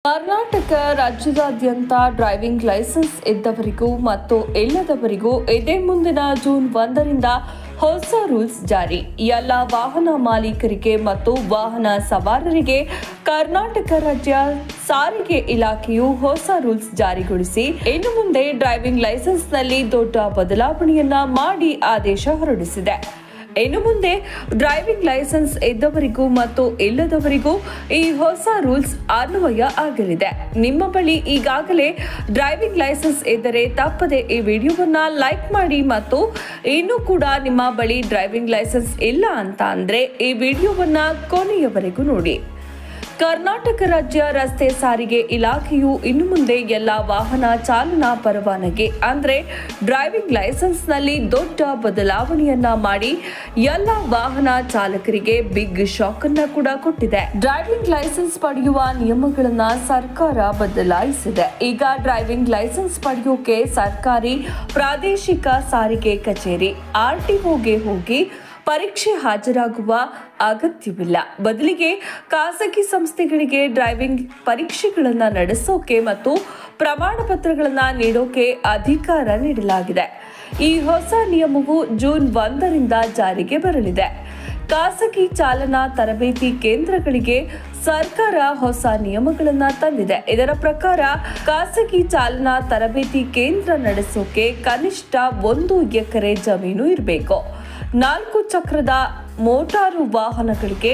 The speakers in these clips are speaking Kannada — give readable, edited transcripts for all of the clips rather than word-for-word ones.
ಕರ್ನಾಟಕ ರಾಜ್ಯದಾದ್ಯಂತ ಡ್ರೈವಿಂಗ್ ಲೈಸೆನ್ಸ್ ಇದ್ದವರಿಗೂ ಮತ್ತು ಇಲ್ಲದವರಿಗೂ ಇದೇ ಮುಂದಿನ ಜೂನ್ 1ರಿಂದ ಹೊಸ ರೂಲ್ಸ್ ಜಾರಿ. ಎಲ್ಲ ವಾಹನ ಮಾಲೀಕರಿಗೆ ಮತ್ತು ವಾಹನ ಸವಾರರಿಗೆ ಕರ್ನಾಟಕ ರಾಜ್ಯ ಸಾರಿಗೆ ಇಲಾಖೆಯು ಹೊಸ ರೂಲ್ಸ್ ಜಾರಿಗೊಳಿಸಿ ಇನ್ನು ಮುಂದೆ ಡ್ರೈವಿಂಗ್ ಲೈಸೆನ್ಸ್ನಲ್ಲಿ ದೊಡ್ಡ ಬದಲಾವಣೆಯನ್ನ ಮಾಡಿ ಆದೇಶ ಹೊರಡಿಸಿದೆ. ಇನ್ನು ಮುಂದೆ ಡ್ರೈವಿಂಗ್ ಲೈಸೆನ್ಸ್ ಇದ್ದವರಿಗೂ ಮತ್ತು ಇಲ್ಲದವರಿಗೂ ಈ ಹೊಸ ರೂಲ್ಸ್ ಅನ್ವಯ ಆಗಲಿದೆ. ನಿಮ್ಮ ಬಳಿ ಈಗಾಗಲೇ ಡ್ರೈವಿಂಗ್ ಲೈಸೆನ್ಸ್ ಇದ್ದರೆ ತಪ್ಪದೆ ಈ ವಿಡಿಯೋವನ್ನ ಲೈಕ್ ಮಾಡಿ ಮತ್ತು ಇನ್ನೂ ಕೂಡ ನಿಮ್ಮ ಬಳಿ ಡ್ರೈವಿಂಗ್ ಲೈಸೆನ್ಸ್ ಇಲ್ಲ ಅಂತ ಅಂದ್ರೆ ಈ ವಿಡಿಯೋವನ್ನ ಕೊನೆಯವರೆಗೂ ನೋಡಿ. ಕರ್ನಾಟಕ ರಾಜ್ಯ ರಸ್ತೆ ಸಾರಿಗೆ ಇಲಾಖೆಯು ಇನ್ನು ಮುಂದೆ ಎಲ್ಲ ವಾಹನ ಚಾಲನಾ ಪರವಾನಗಿ ಅಂದ್ರೆ ಡ್ರೈವಿಂಗ್ ಲೈಸೆನ್ಸ್ನಲ್ಲಿ ದೊಡ್ಡ ಬದಲಾವಣೆಯನ್ನ ಮಾಡಿ ಎಲ್ಲ ವಾಹನ ಚಾಲಕರಿಗೆ ಬಿಗ್ ಶಾಕ್ ಅನ್ನ ಕೂಡ ಕೊಟ್ಟಿದೆ. ಡ್ರೈವಿಂಗ್ ಲೈಸೆನ್ಸ್ ಪಡೆಯುವ ನಿಯಮಗಳನ್ನ ಸರ್ಕಾರ ಬದಲಾಯಿಸಿದೆ. ಈಗ ಡ್ರೈವಿಂಗ್ ಲೈಸೆನ್ಸ್ ಪಡೆಯೋಕೆ ಸರ್ಕಾರಿ ಪ್ರಾದೇಶಿಕ ಸಾರಿಗೆ ಕಚೇರಿ RTOಗೆ ಹೋಗಿ ಪರೀಕ್ಷೆ ಹಾಜರಾಗುವ ಅಗತ್ಯವಿಲ್ಲ. ಬದಲಿಗೆ ಖಾಸಗಿ ಸಂಸ್ಥೆಗಳಿಗೆ ಡ್ರೈವಿಂಗ್ ಪರೀಕ್ಷೆಗಳನ್ನು ನಡೆಸೋಕೆ ಮತ್ತು ಪ್ರಮಾಣ ಪತ್ರಗಳನ್ನು ನೀಡೋಕೆ ಅಧಿಕಾರ ನೀಡಲಾಗಿದೆ. ಈ ಹೊಸ ನಿಯಮವು ಜೂನ್ 1ರಿಂದ ಜಾರಿಗೆ ಬರಲಿದೆ. ಖಾಸಗಿ ಚಾಲನಾ ತರಬೇತಿ ಕೇಂದ್ರಗಳಿಗೆ ಸರ್ಕಾರ ಹೊಸ ನಿಯಮಗಳನ್ನು ತಂದಿದೆ. ಇದರ ಪ್ರಕಾರ ಖಾಸಗಿ ಚಾಲನಾ ತರಬೇತಿ ಕೇಂದ್ರ ನಡೆಸೋಕೆ ಕನಿಷ್ಠ 1 ಎಕರೆ ಜಮೀನು ಇರಬೇಕು. 4 ಚಕ್ರದ ಮೋಟಾರು ವಾಹನಗಳಿಗೆ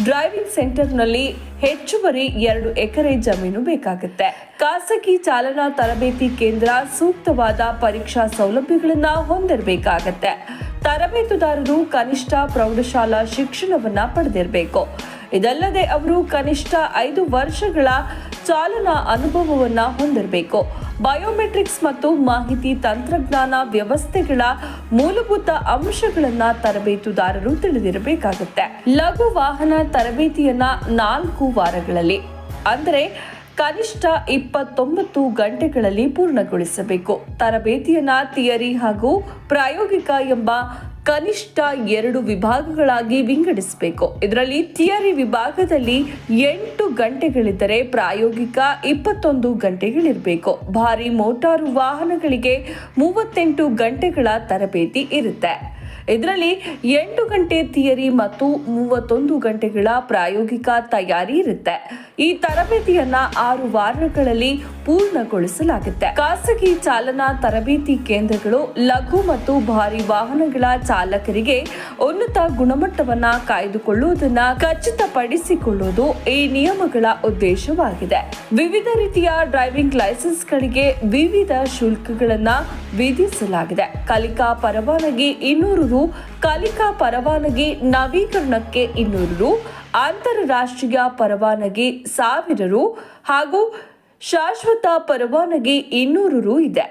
ಡ್ರೈವಿಂಗ್ ಸೆಂಟರ್ನಲ್ಲಿ ಹೆಚ್ಚುವರಿ 2 ಎಕರೆ ಜಮೀನು ಬೇಕಾಗುತ್ತೆ. ಖಾಸಗಿ ಚಾಲನಾ ತರಬೇತಿ ಕೇಂದ್ರ ಸೂಕ್ತವಾದ ಪರೀಕ್ಷಾ ಸೌಲಭ್ಯಗಳನ್ನ ಹೊಂದಿರಬೇಕಾಗತ್ತೆ. ತರಬೇತುದಾರರು ಕನಿಷ್ಠ ಪ್ರೌಢಶಾಲಾ ಶಿಕ್ಷಣವನ್ನ ಪಡೆದಿರಬೇಕು. ಇದಲ್ಲದೆ ಅವರು ಕನಿಷ್ಠ 5 ವರ್ಷಗಳ ಚಾಲನಾ ಅನುಭವವನ್ನ ಹೊಂದಿರಬೇಕು. ಬಯೋಮೆಟ್ರಿಕ್ಸ್ ಮತ್ತು ಮಾಹಿತಿ ತಂತ್ರಜ್ಞಾನ ವ್ಯವಸ್ಥೆಗಳ ಮೂಲಭೂತ ಅಂಶಗಳನ್ನ ತರಬೇತುದಾರರು ತಿಳಿದಿರಬೇಕಾಗುತ್ತೆ. ಲಘು ವಾಹನ ತರಬೇತಿಯನ್ನ 4 ವಾರಗಳಲ್ಲಿ ಅಂದರೆ ಕನಿಷ್ಠ 29 ಗಂಟೆಗಳಲ್ಲಿ ಪೂರ್ಣಗೊಳಿಸಬೇಕು. ತರಬೇತಿಯನ್ನ ಥಿಯರಿ ಹಾಗೂ ಪ್ರಾಯೋಗಿಕ ಎಂಬ ಕನಿಷ್ಠ 2 ವಿಭಾಗಗಳಾಗಿ ವಿಂಗಡಿಸಬೇಕು. ಇದರಲ್ಲಿ ಥಿಯರಿ ವಿಭಾಗದಲ್ಲಿ 8 ಗಂಟೆಗಳಿದ್ದರೆ ಪ್ರಾಯೋಗಿಕ 21 ಗಂಟೆಗಳಿರಬೇಕು. ಭಾರಿ ಮೋಟಾರು ವಾಹನಗಳಿಗೆ 38 ಗಂಟೆಗಳ ತರಬೇತಿ ಇರುತ್ತೆ. ಇದರಲ್ಲಿ 8 ಗಂಟೆ ಥಿಯರಿ ಮತ್ತು 31 ಗಂಟೆಗಳ ಪ್ರಾಯೋಗಿಕ ತಯಾರಿ ಇರುತ್ತೆ. ಈ ತರಬೇತಿಯನ್ನ 6 ವಾರಗಳಲ್ಲಿ ಪೂರ್ಣಗೊಳಿಸಲಾಗುತ್ತೆ. ಖಾಸಗಿ ಚಾಲನಾ ತರಬೇತಿ ಕೇಂದ್ರಗಳು ಲಘು ಮತ್ತು ಭಾರಿ ವಾಹನಗಳ ಚಾಲಕರಿಗೆ ಉನ್ನತ ಗುಣಮಟ್ಟವನ್ನ ಕಾಯ್ದುಕೊಳ್ಳುವುದನ್ನ ಖಚಿತಪಡಿಸಿಕೊಳ್ಳುವುದು ಈ ನಿಯಮಗಳ ಉದ್ದೇಶವಾಗಿದೆ. ವಿವಿಧ ರೀತಿಯ ಡ್ರೈವಿಂಗ್ ಲೈಸೆನ್ಸ್ಗಳಿಗೆ ವಿವಿಧ ಶುಲ್ಕಗಳನ್ನ ವಿಧಿಸಲಾಗಿದೆ. ಕಲಿಕಾ ಪರವಾನಗಿ 200 ರು, ಕಲಿಕಾ ಪರವಾನಗಿ ನವೀಕರಣಕ್ಕೆ 200 ರು, ಅಂತಾರಾಷ್ಟ್ರೀಯ ಪರವಾನಗಿ 1000 ರು ಹಾಗೂ ಶಾಶ್ವತ ಪರವಾನಗಿ 200 ರು ಇದೆ.